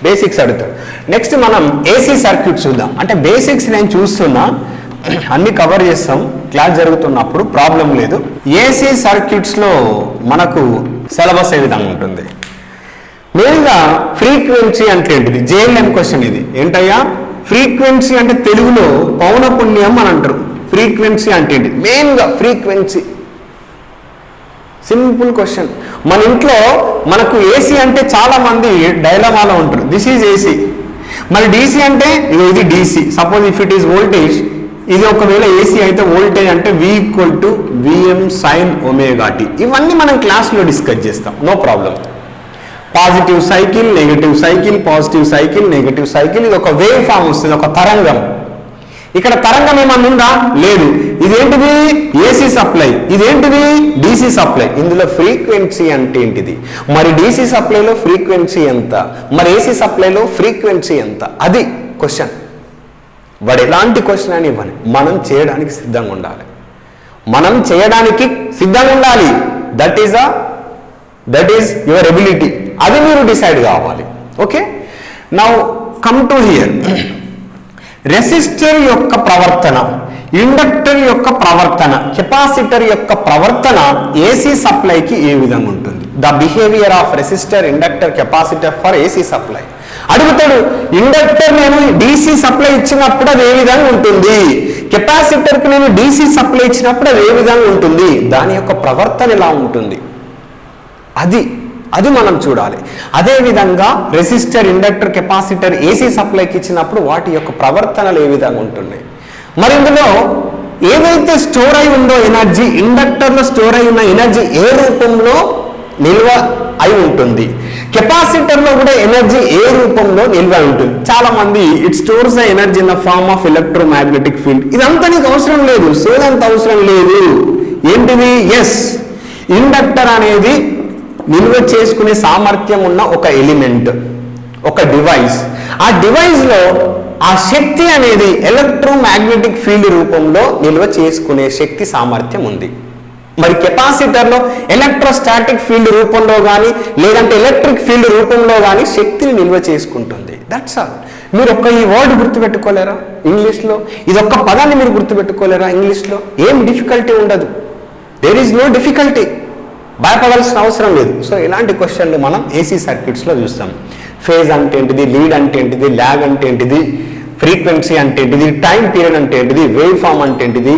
బేసిక్స్ అడుగుతాడు. నెక్స్ట్ మనం ఏసీ సర్క్యూట్స్ చూద్దాం. అంటే బేసిక్స్ నేను చూస్తున్నా, అన్ని కవర్ చేస్తాం క్లాస్ జరుగుతున్నప్పుడు, ప్రాబ్లం లేదు. ఏసీ సర్క్యూట్స్లో మనకు సిలబస్ ఏ విధంగా ఉంటుంది? మెయిన్గా ఫ్రీక్వెన్సీ అంటే ఏంటిది? జేఎల్ఎం క్వశ్చన్ ఇది. ఏంటయ్యా ఫ్రీక్వెన్సీ అంటే? తెలుగులో పౌనపుణ్యం అని అంటారు. ఫ్రీక్వెన్సీ అంటే ఏంటి? మెయిన్గా ఫ్రీక్వెన్సీ. Simple question. మన ఇంట్లో మనకు ఏసీ అంటే చాలా మంది డైలమాలో ఉంటారు. This is AC. మరి డీసీ అంటే ఇది DC. Suppose if it is voltage, ఇది ఒకవేళ ఏసీ అయితే వోల్టేజ్ అంటే V = Vm sin ωt. ఇవన్నీ మనం క్లాస్లో డిస్కస్ చేస్తాం, no problem. Positive cycle, negative cycle, positive cycle, negative cycle, ఇది ఒక వేవ్ ఫామ్ వస్తుంది, ఒక తరంగం. ఇక్కడ తరంగం ఏమన్నా ఉందా? లేదు. ఇదేంటిది ఏసీ సప్లై, ఇదేంటిది డీసీ సప్లై. ఇందులో ఫ్రీక్వెన్సీ అంటే ఏంటిది, మరి డీసీ సప్లైలో ఫ్రీక్వెన్సీ ఎంత, మరి ఏసీ సప్లైలో ఫ్రీక్వెన్సీ ఎంత, అది క్వశ్చన్. వాడు ఎలాంటి క్వశ్చన్ అని ఇవ్వని మనం చేయడానికి సిద్ధంగా ఉండాలి, మనం చేయడానికి సిద్ధంగా ఉండాలి. That is your ability. అది మీరు డిసైడ్ కావాలి. Okay, now come to here. Resistor యొక్క ప్రవర్తన, ఇండక్టర్ యొక్క ప్రవర్తన, కెపాసిటర్ యొక్క ప్రవర్తన ఏసీ సప్లైకి ఏ విధంగా ఉంటుంది? The behaviour of resistor, inductor, capacitor for AC supply. అడుగుతాడు, ఇండక్టర్ నేను డీసీ సప్లై ఇచ్చినప్పుడు అది ఏ విధంగా ఉంటుంది, కెపాసిటర్కి నేను డీసీ సప్లై ఇచ్చినప్పుడు అది ఏ విధంగా ఉంటుంది, దాని యొక్క ప్రవర్తన ఎలా ఉంటుంది, అది మనం చూడాలి. అదేవిధంగా రెసిస్టర్, ఇండక్టర్, కెపాసిటర్ ఏసీ సప్లైకి ఇచ్చినప్పుడు వాటి యొక్క ప్రవర్తనలు ఏ విధంగా ఉంటున్నాయి. మరి ఇందులో ఏదైతే స్టోర్ అయి ఉందో ఎనర్జీ, ఇండక్టర్లో స్టోర్ అయి ఉన్న ఎనర్జీ ఏ రూపంలో నిల్వ అయి ఉంటుంది, కెపాసిటర్లో కూడా ఎనర్జీ ఏ రూపంలో నిల్వ ఉంటుంది. చాలా మంది it stores the energy in the form of electromagnetic field. ఇదంతా నీకు అవసరం లేదు, సోదంత అవసరం లేదు. ఏంటిది? ఎస్, ఇండక్టర్ అనేది నిల్వ చేసుకునే సామర్థ్యం ఉన్న ఒక ఎలిమెంట్, ఒక డివైస్. ఆ డివైస్లో ఆ శక్తి అనేది ఎలక్ట్రోమాగ్నెటిక్ ఫీల్డ్ రూపంలో నిల్వ చేసుకునే శక్తి సామర్థ్యం ఉంది. మరి కెపాసిటర్లో ఎలక్ట్రోస్టాటిక్ ఫీల్డ్ రూపంలో కానీ లేదంటే ఎలక్ట్రిక్ ఫీల్డ్ రూపంలో కానీ శక్తిని నిల్వ చేసుకుంటుంది. That's all. మీరు ఈ వర్డ్ గుర్తుపెట్టుకోలేరా ఇంగ్లీష్లో? ఇదొక్క పదాన్ని మీరు గుర్తుపెట్టుకోలేరా ఇంగ్లీష్లో? ఏం డిఫికల్టీ ఉండదు, దేర్ ఈజ్ నో డిఫికల్టీ, భయపడాల్సిన అవసరం లేదు. సో ఇలాంటి క్వశ్చన్లు మనం ఏసీ సర్క్యూట్స్లో చూస్తాం. ఫేజ్ అంటే ఏంటిది, లీడ్ అంటే ఏంటిది, ల్యాగ్ అంటే ఏంటిది, ఫ్రీక్వెన్సీ అంటే ఏంటిది, టైం పీరియడ్ అంటే ఏంటిది, వేవ్ ఫామ్ అంటే ఏంటిది,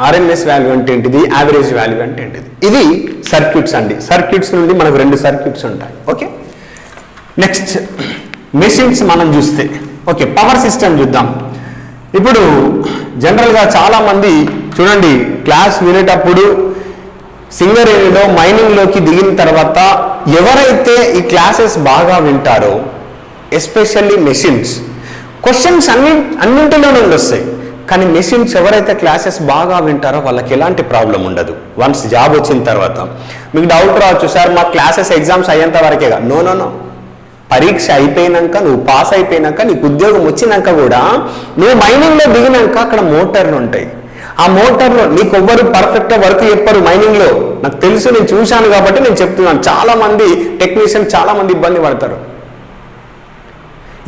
ఆర్ఎంఎస్ వాల్యూ అంటే ఏంటిది, యావరేజ్ వాల్యూ అంటే ఏంటిది. ఇది సర్క్యూట్స్ అండి. సర్క్యూట్స్ నుండి మనకు 2 సర్క్యూట్స్ ఉంటాయి. ఓకే, నెక్స్ట్ మెషిన్స్ మనం చూస్తే, ఓకే, పవర్ సిస్టమ్ చూద్దాం. ఇప్పుడు జనరల్గా చాలామంది చూడండి, క్లాస్ వినేటప్పుడు సింగరేణిలో మైనింగ్లోకి దిగిన తర్వాత ఎవరైతే ఈ క్లాసెస్ బాగా వింటారో, ఎస్పెషల్లీ మెషిన్స్, క్వశ్చన్స్ అన్నింటిలో నుండి వస్తాయి. కానీ మెషిన్స్ ఎవరైతే క్లాసెస్ బాగా వింటారో వాళ్ళకి ఎలాంటి ప్రాబ్లం ఉండదు. వన్స్ జాబ్ వచ్చిన తర్వాత మీకు డౌట్ రావచ్చు, సార్ మా క్లాసెస్ ఎగ్జామ్స్ అయ్యేంత వరకేగా. నో, పరీక్ష అయిపోయినాక, నువ్వు పాస్ అయిపోయినాక, నీకు ఉద్యోగం వచ్చినాక కూడా నువ్వు మైనింగ్లో దిగినాక అక్కడ మోటార్లు ఉంటాయి. ఆ మోటార్లో నీకు ఎవ్వరు పర్ఫెక్ట్గా వర్క్ చెప్పరు మైనింగ్లో. నాకు తెలుసు, నేను చూశాను కాబట్టి నేను చెప్తున్నాను. చాలామంది టెక్నీషియన్ చాలామంది ఇబ్బంది పడతారు.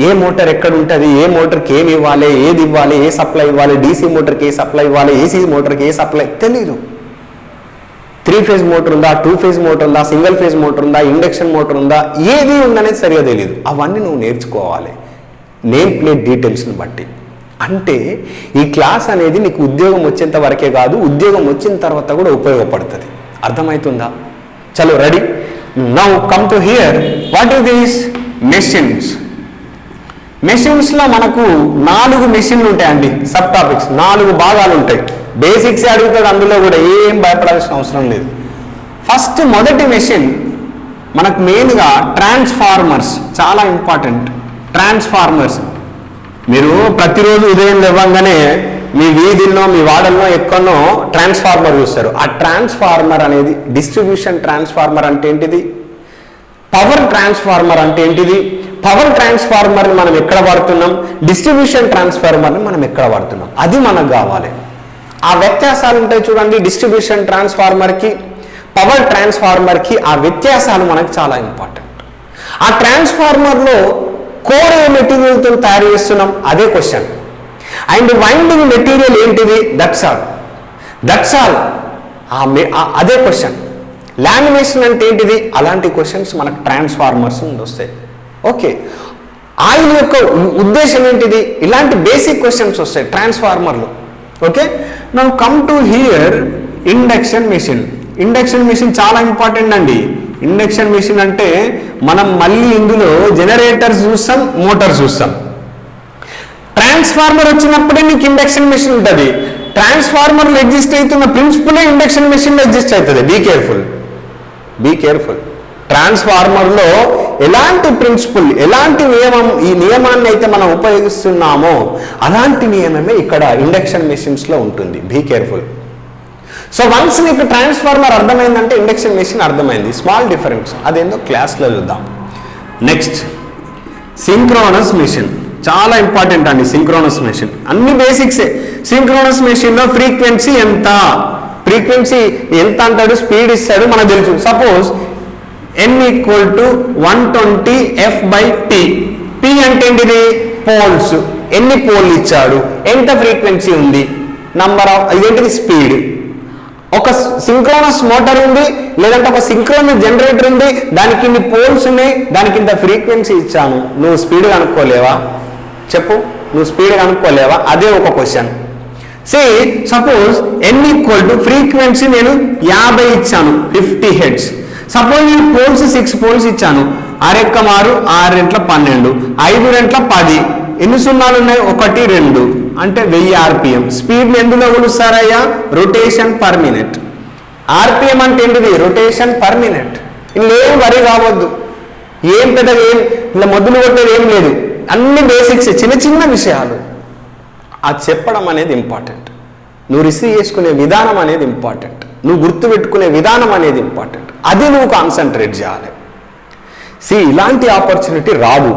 ఏ మోటార్ ఎక్కడ ఉంటుంది, ఏ మోటార్కి ఏమి ఇవ్వాలి, ఏది ఇవ్వాలి, ఏ సప్లై ఇవ్వాలి, డీసీ మోటార్కి ఏ సప్లై ఇవ్వాలి, ఏసీ మోటార్కి ఏ సప్లై తెలీదు. 3 ఫేజ్ మోటార్ ఉందా, 2 ఫేజ్ మోటార్ ఉందా, సింగిల్ ఫేజ్ మోటార్ ఉందా, ఇండక్షన్ మోటార్ ఉందా, ఏది ఉందనేది సరిగా తెలియదు. అవన్నీ నువ్వు నేర్చుకోవాలి నేమ్ ప్లేట్ డీటెయిల్స్ని బట్టి. అంటే ఈ క్లాస్ అనేది నీకు ఉద్యోగం వచ్చేంత వరకే కాదు, ఉద్యోగం వచ్చిన తర్వాత కూడా ఉపయోగపడుతుంది. అర్థమవుతుందా? చలో ready. Now come to here. What is these machines? మెషిన్స్లో మనకు 4 మెషిన్లు ఉంటాయండి. సబ్ టాపిక్స్ 4 భాగాలు ఉంటాయి. బేసిక్స్ అడుగుతాడు, అందులో కూడా ఏం భయపడాల్సిన అవసరం లేదు. ఫస్ట్ మొదటి మెషిన్ మనకు మెయిన్గా ట్రాన్స్ఫార్మర్స్, చాలా ఇంపార్టెంట్. ట్రాన్స్ఫార్మర్స్ మీరు ప్రతిరోజు ఉదయం లేవగానే మీ వీధిల్లో, మీ వాడల్లో ఎక్కడో ట్రాన్స్ఫార్మర్ చూస్తారు. ఆ ట్రాన్స్ఫార్మర్ అనేది డిస్ట్రిబ్యూషన్ ట్రాన్స్ఫార్మర్ అంటే ఏంటిది, పవర్ ట్రాన్స్ఫార్మర్ అంటే ఏంటిది, పవర్ ట్రాన్స్ఫార్మర్ని మనం ఎక్కడ వాడుతున్నాం, డిస్ట్రిబ్యూషన్ ట్రాన్స్ఫార్మర్ని మనం ఎక్కడ వాడుతున్నాం, అది మనకు కావాలి. ఆ వ్యత్యాసాలు ఉంటాయి చూడండి, డిస్ట్రిబ్యూషన్ ట్రాన్స్ఫార్మర్కి, పవర్ ట్రాన్స్ఫార్మర్కి ఆ వ్యత్యాసాలు మనకు చాలా ఇంపార్టెంట్. ఆ ట్రాన్స్ఫార్మర్లో కోర్ ఏ మెటీరియల్తో తయారు చేస్తున్నాం, అదే క్వశ్చన్. అండ్ వైండింగ్ మెటీరియల్ ఏంటిది, దట్స్ ఆల్ అదే క్వశ్చన్. లామినేషన్ అంటే ఏంటిది, అలాంటి క్వశ్చన్స్ మనకు ట్రాన్స్ఫార్మర్స్ నుండి వస్తాయి. ఓకే, ఆయిల్ యొక్క ఉద్దేశం ఏంటిది, ఇలాంటి బేసిక్ క్వశ్చన్స్ వస్తాయి ట్రాన్స్ఫార్మర్లో. Okay, now come to here induction machine. Induction machine చాలా ఇంపార్టెంట్ అండి. ఇండక్షన్ మెషిన్ అంటే మనం మళ్ళీ ఇందులో జనరేటర్స్ చూస్తాం, మోటార్స్ చూస్తాం. ట్రాన్స్ఫార్మర్ వచ్చినప్పుడే నీకు ఇండక్షన్ మెషిన్ ఉంటుంది. ట్రాన్స్ఫార్మర్లో ఎగ్జిస్ట్ అవుతున్న ప్రిన్సిపలే ఇండక్షన్ మెషిన్లో ఎగ్జిస్ట్ అవుతుంది. Be careful. ట్రాన్స్ఫార్మర్లో ఎలాంటి ప్రిన్సిపల్, ఎలాంటి నియమం, ఈ నియమాన్ని అయితే మనం ఉపయోగిస్తున్నామో అలాంటి నియమమే ఇక్కడ ఇండక్షన్ మెషిన్స్లో ఉంటుంది. Be careful. సో వన్స్ నీకు ట్రాన్స్ఫార్మర్ అర్థమైందంటే ఇండక్షన్ మెషిన్ అర్థమైంది. స్మాల్ డిఫరెన్స్, అదేందో క్లాస్లో చూద్దాం. నెక్స్ట్ సింక్రోనస్ మెషిన్, చాలా ఇంపార్టెంట్ అండి. సింక్రోనస్ మెషిన్ అన్ని బేసిక్సే. సింక్రోనస్ మెషిన్లో ఫ్రీక్వెన్సీ ఎంత, ఫ్రీక్వెన్సీ ఎంత అంటాడు, స్పీడ్ ఇస్తాడు, మనకు తెలుసు. Suppose n equal to 120 f/p. p అంటే ఏంటిది, పోల్స్. ఎన్ని పోల్ ఇచ్చాడు, ఎంత ఫ్రీక్వెన్సీ ఉంది, నంబర్ ఆఫ్, ఇదేంటిది స్పీడ్. ఒక సింక్రోనస్ మోటార్ ఉంది, లేదంటే ఒక సింక్రోనస్ జనరేటర్ ఉంది, దానికి ఇన్ని పోల్స్ ఉన్నాయి, దానికి ఇంత ఫ్రీక్వెన్సీ ఇచ్చాను. నువ్వు స్పీడ్ కనుక్కోలేవా? చెప్పు, నువ్వు స్పీడ్ కనుక్కోలేవా? అదే ఒక question. Suppose n equal to frequency నేను 50 ఇచ్చాను, 50 హెర్ట్జ్. సపోజ్ నేను పోల్స్ 6 పోల్స్ ఇచ్చాను, 6 × 6 6 × 12, 5 × 10. ఎన్ని సున్నాలు ఉన్నాయి, 1 2, అంటే 1000 RPM. స్పీడ్ని ఎందులో కొలుస్తారయ్యా, రొటేషన్ పర్ మినిట్. RPM అంటే ఏంటిది, రొటేషన్ పర్ మినిట్. ఇంకేం వరి కావద్దు, ఏం పెద్దగా ఏం ఇలా మొదలు కొట్టేది ఏం లేదు. అన్ని బేసిక్స్, చిన్న చిన్న విషయాలు. అది చెప్పడం అనేది ఇంపార్టెంట్. నువ్వు రిసీవ్ చేసుకునే విధానం అనేది ఇంపార్టెంట్. నువ్వు గుర్తుపెట్టుకునే విధానం అనేది ఇంపార్టెంట్. అది నువ్వు కాన్సన్ట్రేట్ చేయాలి. ఇలాంటి ఆపర్చునిటీ రాదు.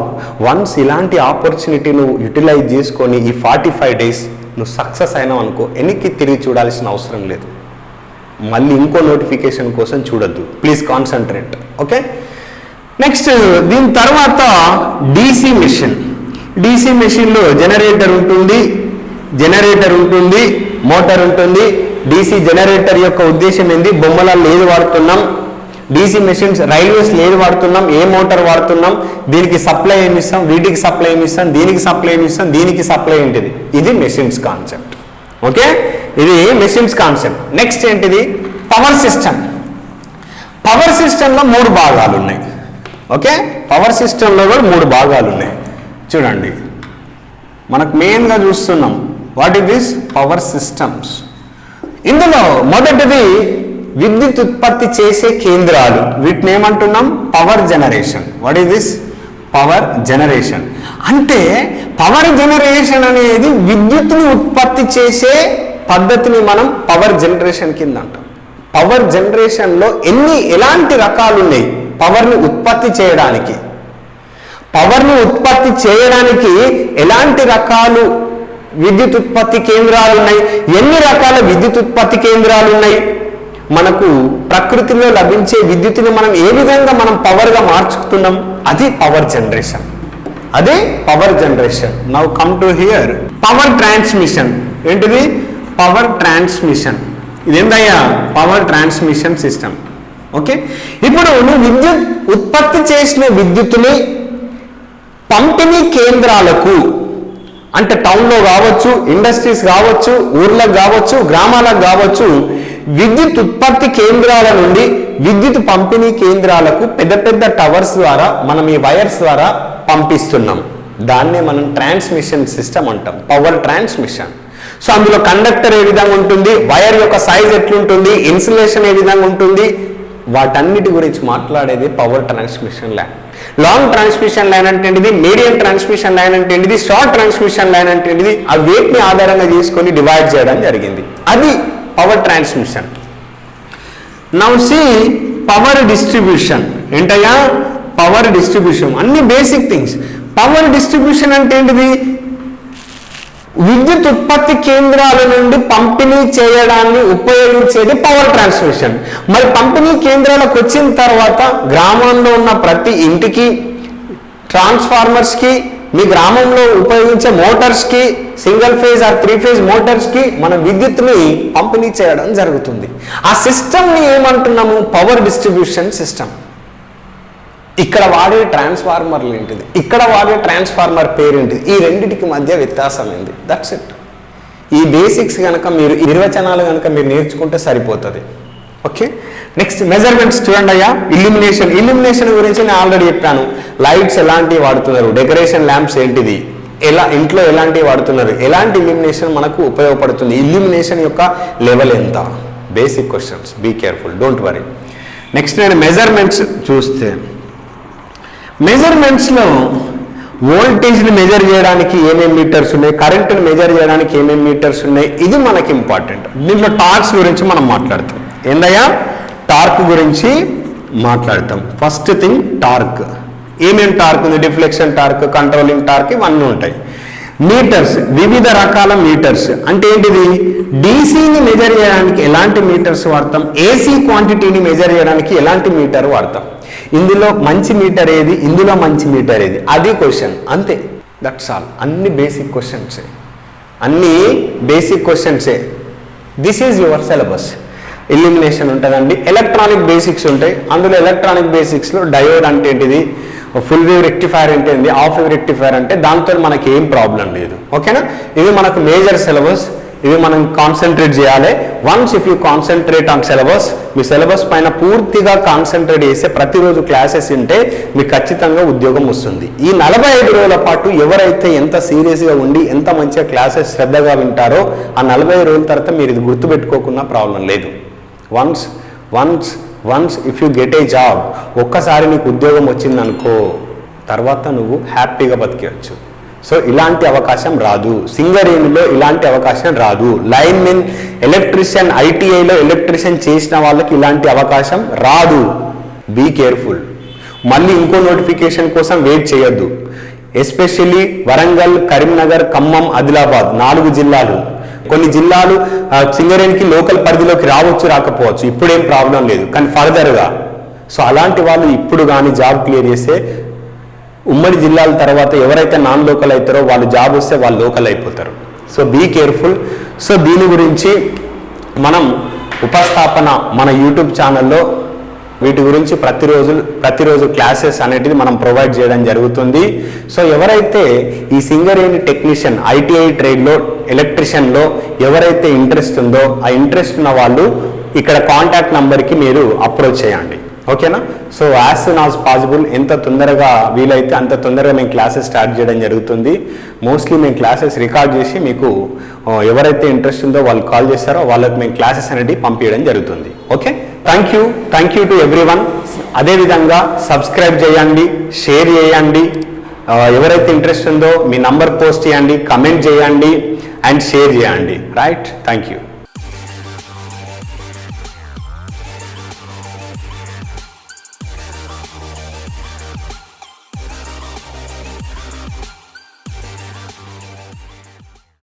వన్స్ ఇలాంటి ఆపర్చునిటీ నువ్వు యూటిలైజ్ చేసుకొని ఈ 45 days నువ్వు సక్సెస్ అయినావు అనుకో, వెనక్కి తిరిగి చూడాల్సిన అవసరం లేదు. మళ్ళీ ఇంకో నోటిఫికేషన్ కోసం చూడొద్దు. Please concentrate. ఓకే, నెక్స్ట్ దీని తర్వాత డీసీ మెషిన్. డీసీ మెషిన్లో జనరేటర్ ఉంటుంది, మోటార్ ఉంటుంది. డీసీ జనరేటర్ యొక్క ఉద్దేశం ఏంది, బొమ్మలలో ఏది వాడుతున్నాం, డీసీ మెషిన్స్ రైల్వేస్లో ఏది వాడుతున్నాం, ఏ మోటార్ వాడుతున్నాం, దీనికి సప్లై ఏమి ఇస్తాం, వీటికి సప్లై ఏమి ఇస్తాం, దీనికి సప్లై ఏమి ఇస్తాం, దీనికి సప్లై ఏంటిది. ఇది మెషిన్స్ కాన్సెప్ట్. ఓకే, ఇది మెషిన్స్ కాన్సెప్ట్. నెక్స్ట్ ఏంటిది, పవర్ సిస్టమ్. పవర్ సిస్టంలో 3 భాగాలు ఉన్నాయి. ఓకే, పవర్ సిస్టంలో కూడా 3 భాగాలు ఉన్నాయి. చూడండి, మనకు మెయిన్గా చూస్తున్నాం what is this, power systems. ఇందులో మొదటిది విద్యుత్ ఉత్పత్తి చేసే కేంద్రాలు, వీటిని ఏమంటున్నాం, power generation. What is this, power generation. అంటే పవర్ జనరేషన్ అనేది విద్యుత్తుని ఉత్పత్తి చేసే పద్ధతిని మనం పవర్ జనరేషన్ కింద అంటాం. పవర్ జనరేషన్లో ఎలాంటి రకాలు ఉన్నాయి పవర్ని ఉత్పత్తి చేయడానికి. పవర్ని ఉత్పత్తి చేయడానికి ఎలాంటి రకాలు విద్యుత్ ఉత్పత్తి కేంద్రాలు ఉన్నాయి, ఎన్ని రకాల విద్యుత్ ఉత్పత్తి కేంద్రాలు ఉన్నాయి, మనకు ప్రకృతిలో లభించే విద్యుత్తుని మనం ఏ విధంగా మనం పవర్గా మార్చుకుతున్నాం, అది పవర్ జనరేషన్. అదే power generation. Now come to here power transmission. ఏంటిది, పవర్ ట్రాన్స్మిషన్. ఇదేందయ్యా, పవర్ ట్రాన్స్మిషన్ సిస్టమ్. ఓకే, ఇప్పుడు నువ్వు విద్యుత్ ఉత్పత్తి చేసిన విద్యుత్తుని పంపిణీ కేంద్రాలకు, అంటే టౌన్లో కావచ్చు, ఇండస్ట్రీస్ కావచ్చు, ఊర్లకు కావచ్చు, గ్రామాలకు కావచ్చు, విద్యుత్ ఉత్పత్తి కేంద్రాల నుండి విద్యుత్ పంపిణీ కేంద్రాలకు పెద్ద పెద్ద టవర్స్ ద్వారా మనం ఈ వైర్స్ ద్వారా పంపిస్తున్నాం. దాన్నే మనం ట్రాన్స్మిషన్ సిస్టమ్ అంటాం, పవర్ ట్రాన్స్మిషన్. సో అందులో కండక్టర్ ఏ విధంగా ఉంటుంది, వైర్ యొక్క సైజ్ ఎట్లుంటుంది, ఇన్సులేషన్ ఏ విధంగా ఉంటుంది, వాటన్నిటి గురించి మాట్లాడేది power transmission line. Long transmission line అంటే ఏంటిది, మీడియం ట్రాన్స్మిషన్ లైన్ అంటే ఏంటిది, షార్ట్ ట్రాన్స్మిషన్ లైన్ అంటే ఏంటిది, ఆ వేటిని ఆధారంగా చేసుకొని డివైడ్ చేయడం జరిగింది. అది power transmission. Now see power distribution. ఏంటయ్యా, పవర్ డిస్ట్రిబ్యూషన్. అన్ని బేసిక్ థింగ్స్. పవర్ డిస్ట్రిబ్యూషన్ అంటే ఏంటిది, విద్యుత్ ఉత్పత్తి కేంద్రాల నుండి పంపిణీ చేయడాన్ని ఉపయోగించేది పవర్ ట్రాన్స్మిషన్. మరి పంపిణీ కేంద్రాలకు వచ్చిన తర్వాత గ్రామంలో ఉన్న ప్రతి ఇంటికి, ట్రాన్స్ఫార్మర్స్కి, మీ గ్రామంలో ఉపయోగించే మోటార్స్కి, సింగిల్ ఫేజ్ ఆర్ 3 phase మోటార్స్కి మనం విద్యుత్ని పంపిణీ చేయడం జరుగుతుంది. ఆ సిస్టమ్ని ఏమంటున్నాము, పవర్ డిస్ట్రిబ్యూషన్ సిస్టమ్. ఇక్కడ వాడే ట్రాన్స్ఫార్మర్లు ఏంటిది, ఇక్కడ వాడే ట్రాన్స్ఫార్మర్ పేరేంటిది, ఈ రెండింటికి మధ్య వ్యత్యాసం ఏంది, దట్స్ ఇట్. ఈ బేసిక్స్ కనుక మీరు, నిర్వచనాలు కనుక మీరు నేర్చుకుంటే సరిపోతుంది. ఓకే, నెక్స్ట్ మెజర్మెంట్స్ చూడండి అయ్యా. ఇల్యూమినేషన్ గురించి నేను ఆల్రెడీ చెప్పాను. లైట్స్ ఎలాంటివి వాడుతున్నారు, డెకరేషన్ ల్యాంప్స్ ఏంటిది, ఇంట్లో ఎలాంటివి వాడుతున్నారు, ఎలాంటి ఇల్యూమినేషన్ మనకు ఉపయోగపడుతుంది, ఇల్యూమినేషన్ యొక్క లెవెల్ ఎంత, basic questions. Be careful, don't worry. Next నేను మెజర్మెంట్స్ చూస్తే, మెజర్మెంట్స్లో వోల్టేజ్ని మెజర్ చేయడానికి ఏమేమి మీటర్స్ ఉన్నాయి, కరెంటుని మెజర్ చేయడానికి ఏమేమి మీటర్స్ ఉన్నాయి, ఇది మనకి ఇంపార్టెంట్. దీంట్లో టార్క్స్ గురించి మనం మాట్లాడతాం. ఏందయ్యా? టార్క్ గురించి మాట్లాడతాం. First thing torque. ఏమేమి టార్క్ ఉంది? డిఫ్లెక్షన్ టార్క్, కంట్రోలింగ్ టార్క్, ఇవన్నీ ఉంటాయి. మీటర్స్, వివిధ రకాల మీటర్స్ అంటే ఏంటిది? డీసీని మెజర్ చేయడానికి ఎలాంటి మీటర్స్ వాడతాం, ఏసీ క్వాంటిటీని మెజర్ చేయడానికి ఎలాంటి మీటర్ వాడతాం, ఇందులో మంచి మీటర్ ఏది, ఇందులో మంచి మీటర్ ఏది, అది క్వశ్చన్. అంతే, దట్స్ ఆల్. అన్ని బేసిక్ క్వశ్చన్సే, అన్ని బేసిక్ క్వశ్చన్సే. This is your syllabus. Elimination ఉంటుందండి, ఎలక్ట్రానిక్ బేసిక్స్ ఉంటాయి. అందులో ఎలక్ట్రానిక్ బేసిక్స్లో డయోడ్ అంటే ఏంటిది, ఫుల్ వేవ్ రెక్టిఫైర్ అంటే ఏంటి, హాఫ్ వేవ్ రెక్టిఫైర్ అంటే, దాంతో మనకి ఏం ప్రాబ్లం లేదు. ఓకేనా? ఇది మనకు మేజర్ సిలబస్. ఇది మనం కాన్సన్ట్రేట్ చేయాలి. Once if you concentrate on syllabus, me syllabus పైన పూర్తిగా కాన్సన్ట్రేట్ చేస్తే ప్రతిరోజు క్లాసెస్ ఉంటే మీకు ఖచ్చితంగా ఉద్యోగం వస్తుంది. ఈ 45 రోజుల పాటు ఎవరైతే ఎంత సీరియస్గా ఉండి ఎంత మంచిగా క్లాసెస్ శ్రద్ధగా వింటారో ఆ 45 రోజుల తర్వాత మీరు ఇది గుర్తుపెట్టుకోకున్నా ప్రాబ్లం లేదు. Once if you get a job, ఒక్కసారి నీకు ఉద్యోగం వచ్చిందనుకో, తర్వాత నువ్వు హ్యాపీగా బతికేయచ్చు. సో ఇలాంటి అవకాశం రాదు. సింగరేణిలో ఇలాంటి అవకాశం రాదు. లైన్మెన్, ఎలక్ట్రీషియన్, ఐటీఐలో ఎలక్ట్రీషియన్ చేసిన వాళ్ళకి ఇలాంటి అవకాశం రాదు. Be careful. మళ్ళీ ఇంకో నోటిఫికేషన్ కోసం వెయిట్ చేయొద్దు. ఎస్పెషల్లీ వరంగల్, కరీంనగర్, ఖమ్మం, ఆదిలాబాద్ 4 జిల్లాలు. కొన్ని జిల్లాలు సింగరేణికి లోకల్ పరిధిలోకి రావచ్చు, రాకపోవచ్చు, ఇప్పుడేం ప్రాబ్లం లేదు, కానీ ఫర్దర్గా. సో అలాంటి వాళ్ళు ఇప్పుడు కానీ జాబ్ క్లియర్ చేస్తే ఉమ్మడి జిల్లాల తర్వాత ఎవరైతే నాన్ లోకల్ అవుతారో వాళ్ళు జాబ్ వస్తే వాళ్ళు లోకల్ అయిపోతారు. So be careful. సో దీని గురించి మనం ఉపస్థాపన మన యూట్యూబ్ ఛానల్లో వీటి గురించి ప్రతిరోజు క్లాసెస్ అనేటిది మనం ప్రొవైడ్ చేయడం జరుగుతుంది. సో ఎవరైతే ఈ సింగరేణి టెక్నీషియన్, ఐటీఐ ట్రేడ్లో, ఎలక్ట్రీషియన్లో ఎవరైతే ఇంట్రెస్ట్ ఉందో ఆ ఇంట్రెస్ట్ ఉన్న వాళ్ళు ఇక్కడ కాంటాక్ట్ నెంబర్కి మీరు అప్రోచ్ చేయండి. ఓకేనా? So as soon as possible, ఎంత తొందరగా వీలైతే అంత తొందరగా మేము క్లాసెస్ స్టార్ట్ చేయడం జరుగుతుంది. మోస్ట్లీ మేము క్లాసెస్ రికార్డ్ చేసి మీకు ఎవరైతే ఇంట్రెస్ట్ ఉందో వాళ్ళు కాల్ చేస్తారో వాళ్ళకి మేము క్లాసెస్ అనేది పంపించడం జరుగుతుంది. Okay, thank you to everyone. అదేవిధంగా సబ్స్క్రైబ్ చేయండి, షేర్ చేయండి. ఎవరైతే ఇంట్రెస్ట్ ఉందో మీ నంబర్ పోస్ట్ చేయండి, కమెంట్ చేయండి అండ్ షేర్ చేయండి. రైట్? Thank you.